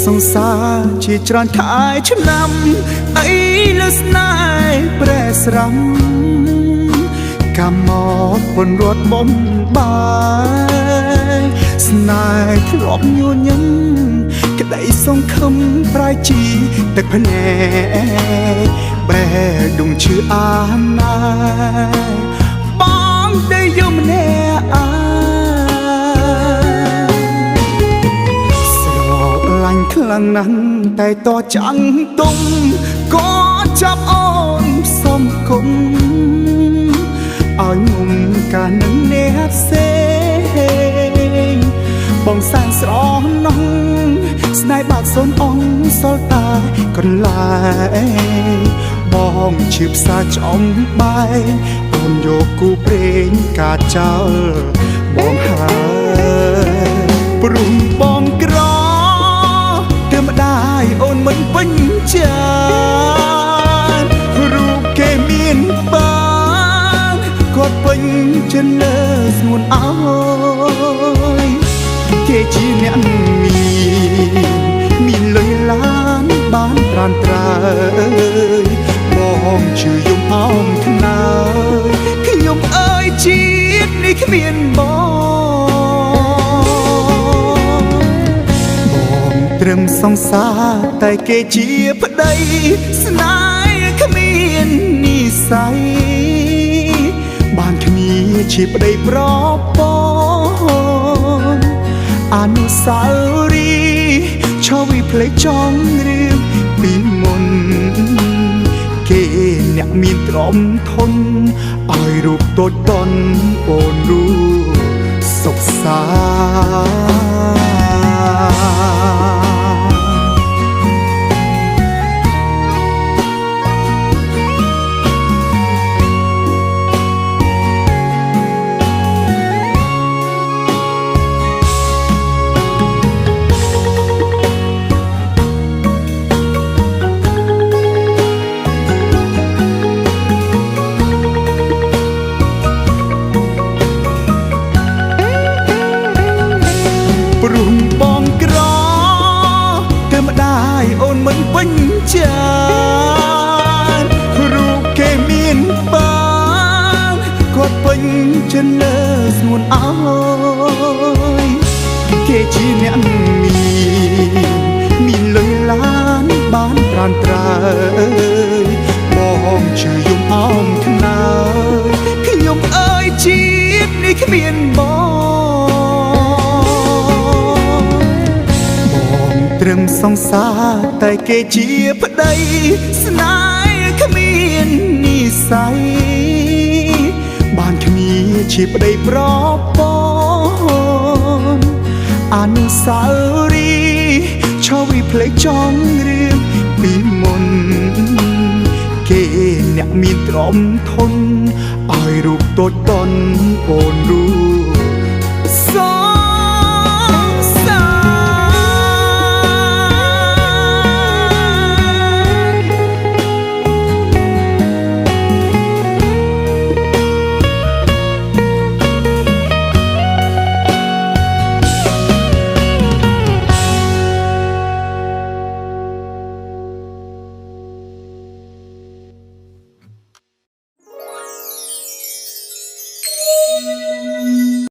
សង្សារជាច្រើនខែឆ្នាំអីលើស្នេហ៍ប្រែស្រាំកម្មមកពនរត់បំបាយស្នេហ៍ធ្លាប់ញញឹមក្តីសង្ឃឹមប្រែជីទឹកភ្នែកបែដងឈឺអាណាបងដែលយំម្នាក់ខ្លាំងណាស់តែតចាំងទុំក៏ចាប់អូនសំគុំឲ្យងុំកាលនឹងអ្នកផ្សេងបងសែនស្រណោះស្នេហ៍បាក់សូនអងសល់តែកន្លែងបងឈឺផ្សាចំបែកអូនយកគូព្រេងកាចោលបងហើយព្រមបងក្រម្ដាយអូនមិនពេញចិត្តរូបគេមានបានគាត់ពេញចិត្តលើស្ងួនអើយគេជាអ្នកមានលុយឡានបានត្រានត្រើយបងជឿយំអោមខ្នើយខ្ញុំអើយជាតិនេះគ្មានត្រឹមសង្សារតែគេជាប្តីស្នេហ៍គ្មាននិស្ស័យបានគ្នាជាប្តីប្រពន្ធអនុស្សាវរីយ៍ឈរវិភ្លេចចង់រឿងពីមុនគេអ្នកមានទ្រព្យធនឲ្យរូបតូចតន់អូនรู้សុខសាព្រមបងក្រតែម្ដាយអូនមិនពេញចិត្តរូបគេមានបានគាត់ពេញចិត្តលើស្ងួនអើយគេជាអ្នកមានលុយឡានបានត្រានត្រើយបងជឿយំអោមខ្នើយខ្ញុំអើយជាតិនេះគ្មានត្រឹមសង្សារតែគេជាប្តីស្នេហ៍គ្មាននិស្ស័យបានគ្នាជាប្តីប្រពន្ធអនុស្សាវរីយ៍ឈរវិភ្លេចចង់រឿងពីមុនគេអ្នកមានទ្រព្យធនឲ្យរូបតូចតន់អូនรู้